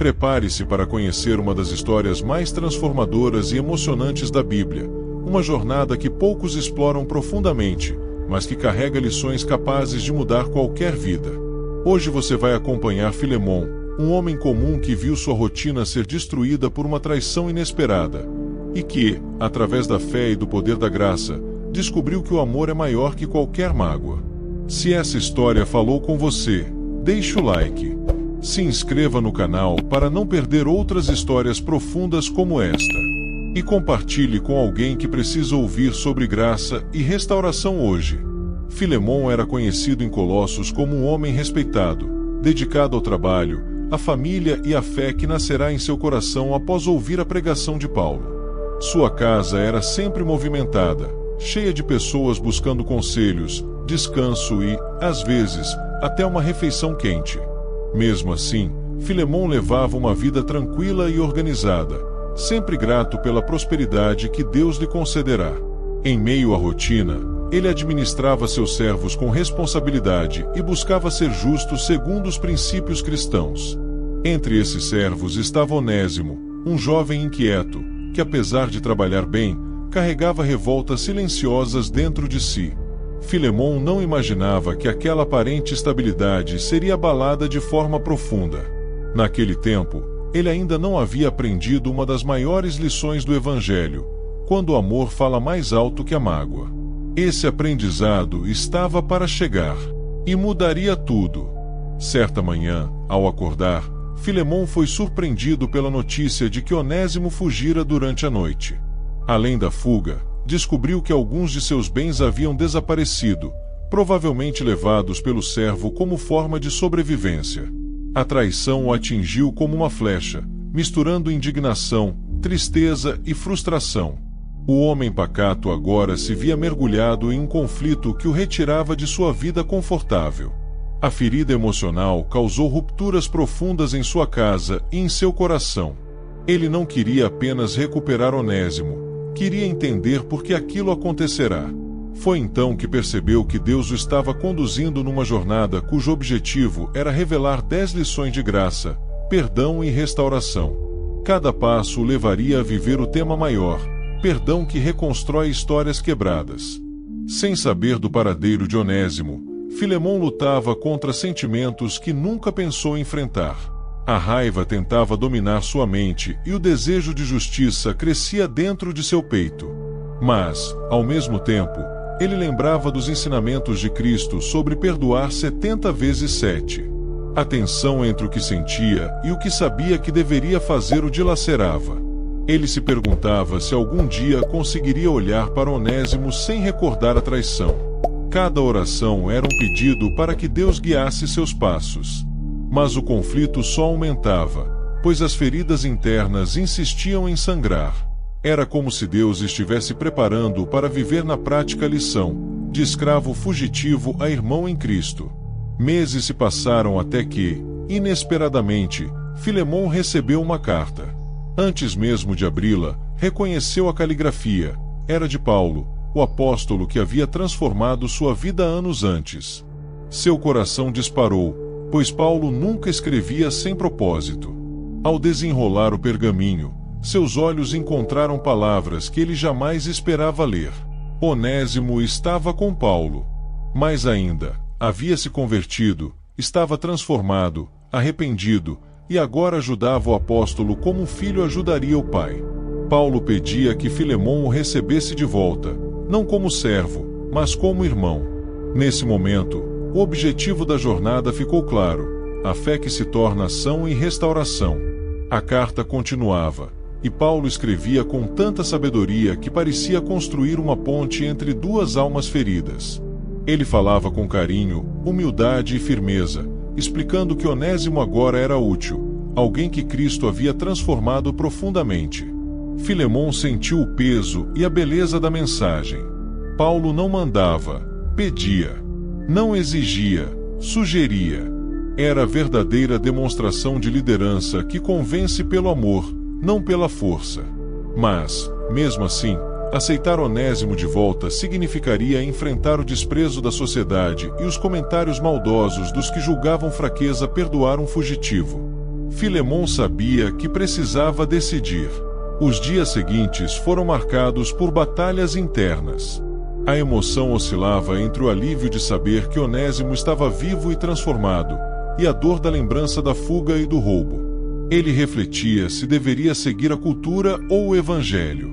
Prepare-se para conhecer uma das histórias mais transformadoras e emocionantes da Bíblia, uma jornada que poucos exploram profundamente, mas que carrega lições capazes de mudar qualquer vida. Hoje você vai acompanhar Filemon, um homem comum que viu sua rotina ser destruída por uma traição inesperada, e que, através da fé e do poder da graça, descobriu que o amor é maior que qualquer mágoa. Se essa história falou com você, deixe o like. Se inscreva no canal para não perder outras histórias profundas como esta. E compartilhe com alguém que precisa ouvir sobre graça e restauração hoje. Filemon era conhecido em Colossos como um homem respeitado, dedicado ao trabalho, à família e à fé que nascerá em seu coração após ouvir a pregação de Paulo. Sua casa era sempre movimentada, cheia de pessoas buscando conselhos, descanso e, às vezes, até uma refeição quente. Mesmo assim, Filemon levava uma vida tranquila e organizada, sempre grato pela prosperidade que Deus lhe concederá. Em meio à rotina, ele administrava seus servos com responsabilidade e buscava ser justo segundo os princípios cristãos. Entre esses servos estava Onésimo, um jovem inquieto, que apesar de trabalhar bem, carregava revoltas silenciosas dentro de si. Filemon não imaginava que aquela aparente estabilidade seria abalada de forma profunda. Naquele tempo, ele ainda não havia aprendido uma das maiores lições do Evangelho, quando o amor fala mais alto que a mágoa. Esse aprendizado estava para chegar, e mudaria tudo. Certa manhã, ao acordar, Filemon foi surpreendido pela notícia de que Onésimo fugira durante a noite. Além da fuga, descobriu que alguns de seus bens haviam desaparecido, provavelmente levados pelo servo como forma de sobrevivência. A traição o atingiu como uma flecha, misturando indignação, tristeza e frustração. O homem pacato agora se via mergulhado em um conflito que o retirava de sua vida confortável. A ferida emocional causou rupturas profundas em sua casa e em seu coração. Ele não queria apenas recuperar Onésimo, queria entender por que aquilo acontecerá. Foi então que percebeu que Deus o estava conduzindo numa jornada cujo objetivo era revelar 10 lições de graça, perdão e restauração. Cada passo o levaria a viver o tema maior, perdão que reconstrói histórias quebradas. Sem saber do paradeiro de Onésimo, Filemon lutava contra sentimentos que nunca pensou enfrentar. A raiva tentava dominar sua mente e o desejo de justiça crescia dentro de seu peito. Mas, ao mesmo tempo, ele lembrava dos ensinamentos de Cristo sobre perdoar 70 vezes 7. A tensão entre o que sentia e o que sabia que deveria fazer o dilacerava. Ele se perguntava se algum dia conseguiria olhar para Onésimo sem recordar a traição. Cada oração era um pedido para que Deus guiasse seus passos. Mas o conflito só aumentava, pois as feridas internas insistiam em sangrar. Era como se Deus estivesse preparando-o para viver na prática a lição, de escravo fugitivo a irmão em Cristo. Meses se passaram até que, inesperadamente, Filemon recebeu uma carta. Antes mesmo de abri-la, reconheceu a caligrafia. Era de Paulo, o apóstolo que havia transformado sua vida anos antes. Seu coração disparou, pois Paulo nunca escrevia sem propósito. Ao desenrolar o pergaminho, seus olhos encontraram palavras que ele jamais esperava ler. Onésimo estava com Paulo. Mais ainda, havia se convertido, estava transformado, arrependido, e agora ajudava o apóstolo como um filho ajudaria o pai. Paulo pedia que Filemon o recebesse de volta, não como servo, mas como irmão. Nesse momento, o objetivo da jornada ficou claro: a fé que se torna ação e restauração. A carta continuava, e Paulo escrevia com tanta sabedoria que parecia construir uma ponte entre duas almas feridas. Ele falava com carinho, humildade e firmeza, explicando que Onésimo agora era útil, alguém que Cristo havia transformado profundamente. Filemon sentiu o peso e a beleza da mensagem. Paulo não mandava, pedia. Não exigia, sugeria. Era a verdadeira demonstração de liderança que convence pelo amor, não pela força. Mas, mesmo assim, aceitar Onésimo de volta significaria enfrentar o desprezo da sociedade e os comentários maldosos dos que julgavam fraqueza perdoar um fugitivo. Filemon sabia que precisava decidir. Os dias seguintes foram marcados por batalhas internas. A emoção oscilava entre o alívio de saber que Onésimo estava vivo e transformado, e a dor da lembrança da fuga e do roubo. Ele refletia se deveria seguir a cultura ou o evangelho.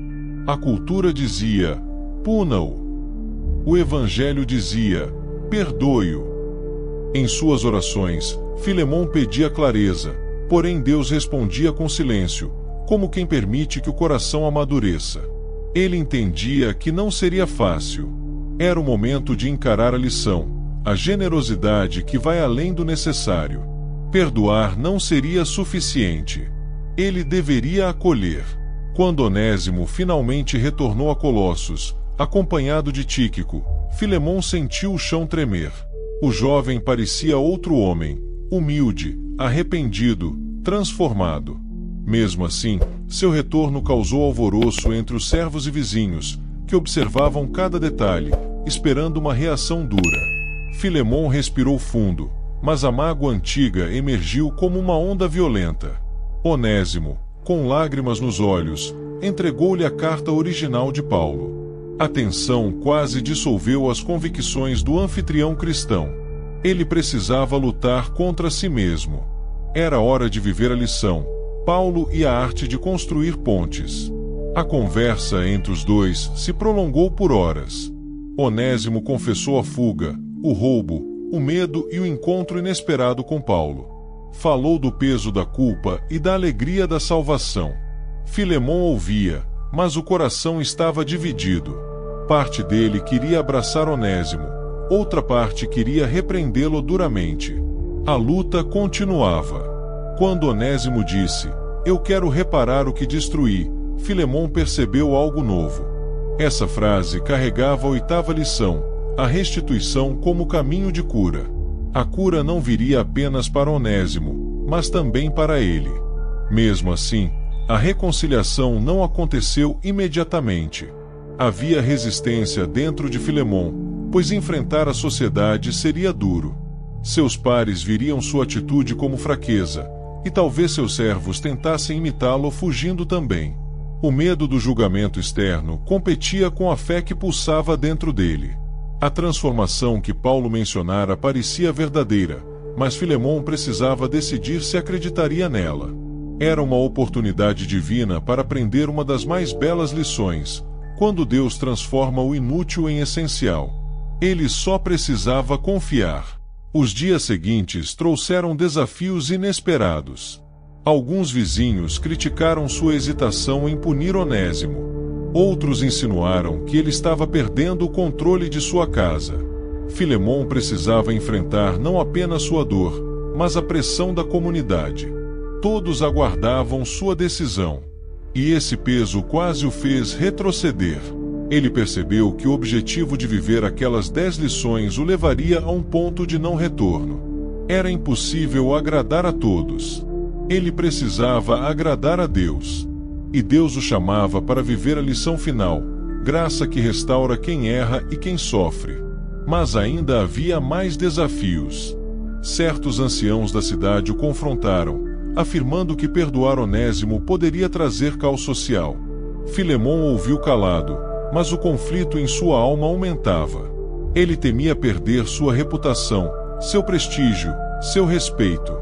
A cultura dizia: puna-o. O evangelho dizia: perdoe-o. Em suas orações, Filemon pedia clareza, porém Deus respondia com silêncio, como quem permite que o coração amadureça. Ele entendia que não seria fácil. Era o momento de encarar a lição, a generosidade que vai além do necessário. Perdoar não seria suficiente. Ele deveria acolher. Quando Onésimo finalmente retornou a Colossos, acompanhado de Tíquico, Filemon sentiu o chão tremer. O jovem parecia outro homem, humilde, arrependido, transformado. Mesmo assim, seu retorno causou alvoroço entre os servos e vizinhos, que observavam cada detalhe, esperando uma reação dura. Filemon respirou fundo, mas a mágoa antiga emergiu como uma onda violenta. Onésimo, com lágrimas nos olhos, entregou-lhe a carta original de Paulo. A tensão quase dissolveu as convicções do anfitrião cristão. Ele precisava lutar contra si mesmo. Era hora de viver a lição, Paulo e a arte de construir pontes. A conversa entre os dois se prolongou por horas. Onésimo confessou a fuga, o roubo, o medo e o encontro inesperado com Paulo. Falou do peso da culpa e da alegria da salvação. Filemon ouvia, mas o coração estava dividido. Parte dele queria abraçar Onésimo, outra parte queria repreendê-lo duramente. A luta continuava. Quando Onésimo disse: "Eu quero reparar o que destruí", Filemon percebeu algo novo. Essa frase carregava a oitava lição, a restituição como caminho de cura. A cura não viria apenas para Onésimo, mas também para ele. Mesmo assim, a reconciliação não aconteceu imediatamente. Havia resistência dentro de Filemon, pois enfrentar a sociedade seria duro. Seus pares viriam sua atitude como fraqueza, e talvez seus servos tentassem imitá-lo fugindo também. O medo do julgamento externo competia com a fé que pulsava dentro dele. A transformação que Paulo mencionara parecia verdadeira, mas Filemon precisava decidir se acreditaria nela. Era uma oportunidade divina para aprender uma das mais belas lições: quando Deus transforma o inútil em essencial. Ele só precisava confiar. Os dias seguintes trouxeram desafios inesperados. Alguns vizinhos criticaram sua hesitação em punir Onésimo. Outros insinuaram que ele estava perdendo o controle de sua casa. Filemon precisava enfrentar não apenas sua dor, mas a pressão da comunidade. Todos aguardavam sua decisão. E esse peso quase o fez retroceder. Ele percebeu que o objetivo de viver aquelas 10 lições o levaria a um ponto de não retorno. Era impossível agradar a todos. Ele precisava agradar a Deus. E Deus o chamava para viver a lição final, graça que restaura quem erra e quem sofre. Mas ainda havia mais desafios. Certos anciãos da cidade o confrontaram, afirmando que perdoar Onésimo poderia trazer caos social. Filemon ouviu calado, mas o conflito em sua alma aumentava. Ele temia perder sua reputação, seu prestígio, seu respeito.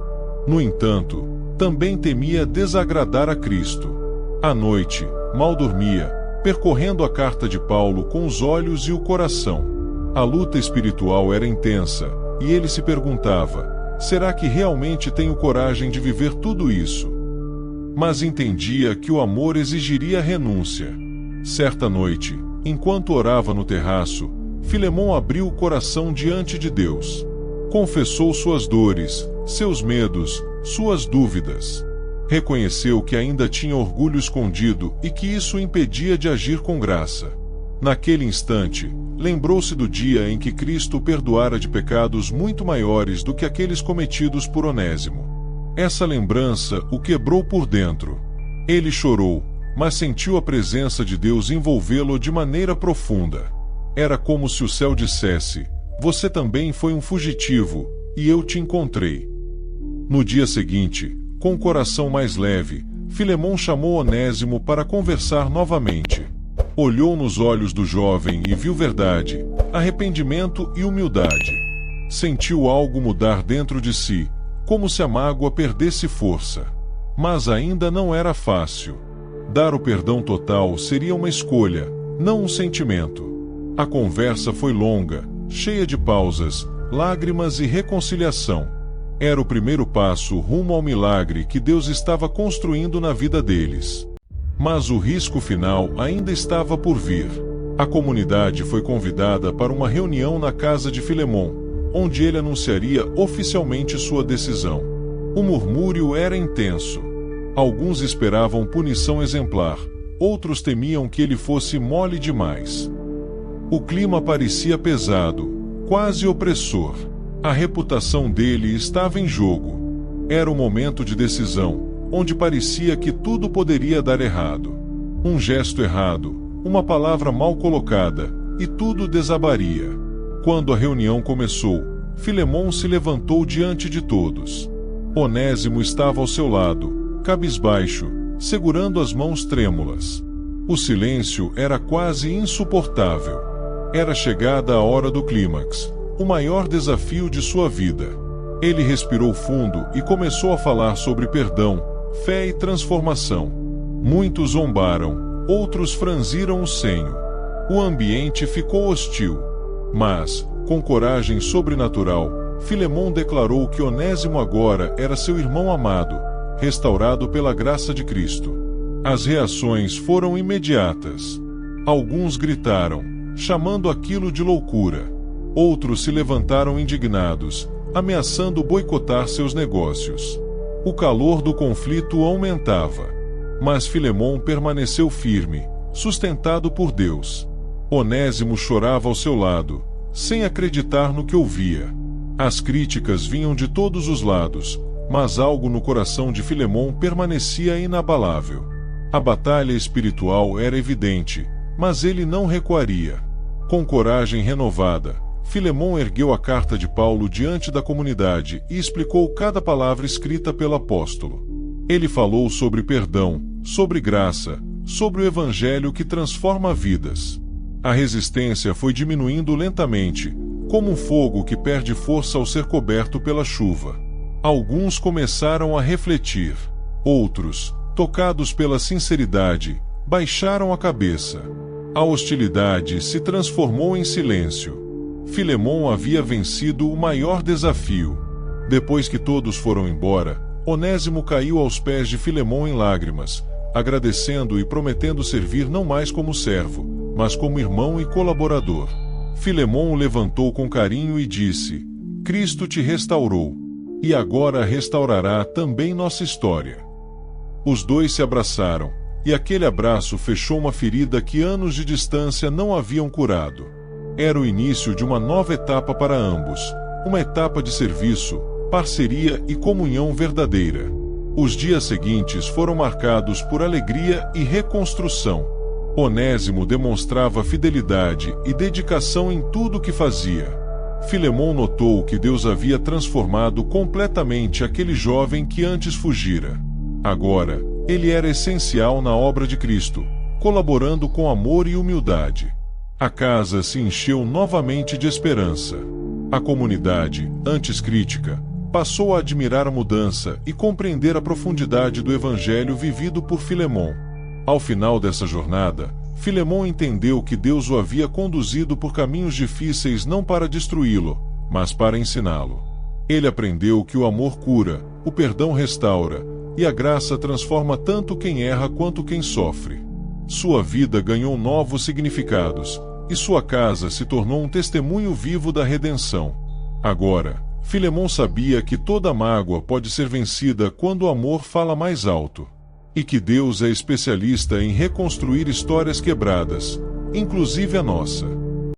No entanto, também temia desagradar a Cristo. À noite, mal dormia, percorrendo a carta de Paulo com os olhos e o coração. A luta espiritual era intensa, e ele se perguntava: será que realmente tenho coragem de viver tudo isso? Mas entendia que o amor exigiria renúncia. Certa noite, enquanto orava no terraço, Filemon abriu o coração diante de Deus. Confessou suas dores, seus medos, suas dúvidas. Reconheceu que ainda tinha orgulho escondido e que isso o impedia de agir com graça. Naquele instante, lembrou-se do dia em que Cristo o perdoara de pecados muito maiores do que aqueles cometidos por Onésimo. Essa lembrança o quebrou por dentro. Ele chorou, mas sentiu a presença de Deus envolvê-lo de maneira profunda. Era como se o céu dissesse: você também foi um fugitivo, e eu te encontrei. No dia seguinte, Com o coração mais leve, Filemon chamou Onésimo para conversar novamente. Olhou nos olhos do jovem e viu verdade, arrependimento e humildade. Sentiu algo mudar dentro de si, como se a mágoa perdesse força. Mas ainda não era fácil. Dar o perdão total seria uma escolha, não um sentimento. A conversa foi longa, cheia de pausas, lágrimas e reconciliação. Era o primeiro passo rumo ao milagre que Deus estava construindo na vida deles. Mas o risco final ainda estava por vir. A comunidade foi convidada para uma reunião na casa de Filemon, onde ele anunciaria oficialmente sua decisão. O murmúrio era intenso. Alguns esperavam punição exemplar, outros temiam que ele fosse mole demais. O clima parecia pesado, quase opressor. A reputação dele estava em jogo. Era o momento de decisão, onde parecia que tudo poderia dar errado. Um gesto errado, uma palavra mal colocada, e tudo desabaria. Quando a reunião começou, Filemon se levantou diante de todos. Onésimo estava ao seu lado, cabisbaixo, segurando as mãos trêmulas. O silêncio era quase insuportável. Era chegada a hora do clímax, o maior desafio de sua vida. Ele respirou fundo e começou a falar sobre perdão, fé e transformação. Muitos zombaram, outros franziram o senho. O ambiente ficou hostil. Mas, com coragem sobrenatural, Filemon declarou que Onésimo agora era seu irmão amado, restaurado pela graça de Cristo. As reações foram imediatas. Alguns gritaram, chamando aquilo de loucura. Outros se levantaram indignados, ameaçando boicotar seus negócios. O calor do conflito aumentava. Mas Filemon permaneceu firme, sustentado por Deus. Onésimo chorava ao seu lado, sem acreditar no que ouvia. As críticas vinham de todos os lados, mas algo no coração de Filemon permanecia inabalável. A batalha espiritual era evidente, mas ele não recuaria. Com coragem renovada, Filemon ergueu a carta de Paulo diante da comunidade e explicou cada palavra escrita pelo apóstolo. Ele falou sobre perdão, sobre graça, sobre o evangelho que transforma vidas. A resistência foi diminuindo lentamente, como um fogo que perde força ao ser coberto pela chuva. Alguns começaram a refletir. Outros, tocados pela sinceridade, baixaram a cabeça. A hostilidade se transformou em silêncio. Filemon havia vencido o maior desafio. Depois que todos foram embora, Onésimo caiu aos pés de Filemon em lágrimas, agradecendo e prometendo servir não mais como servo, mas como irmão e colaborador. Filemon o levantou com carinho e disse: Cristo te restaurou, e agora restaurará também nossa história. Os dois se abraçaram, e aquele abraço fechou uma ferida que anos de distância não haviam curado. Era o início de uma nova etapa para ambos, uma etapa de serviço, parceria e comunhão verdadeira. Os dias seguintes foram marcados por alegria e reconstrução. Onésimo demonstrava fidelidade e dedicação em tudo o que fazia. Filemon notou que Deus havia transformado completamente aquele jovem que antes fugira. Agora, ele era essencial na obra de Cristo, colaborando com amor e humildade. A casa se encheu novamente de esperança. A comunidade, antes crítica, passou a admirar a mudança e compreender a profundidade do evangelho vivido por Filemon. Ao final dessa jornada, Filemon entendeu que Deus o havia conduzido por caminhos difíceis não para destruí-lo, mas para ensiná-lo. Ele aprendeu que o amor cura, o perdão restaura, e a graça transforma tanto quem erra quanto quem sofre. Sua vida ganhou novos significados, e sua casa se tornou um testemunho vivo da redenção. Agora, Filemon sabia que toda mágoa pode ser vencida quando o amor fala mais alto. E que Deus é especialista em reconstruir histórias quebradas, inclusive a nossa.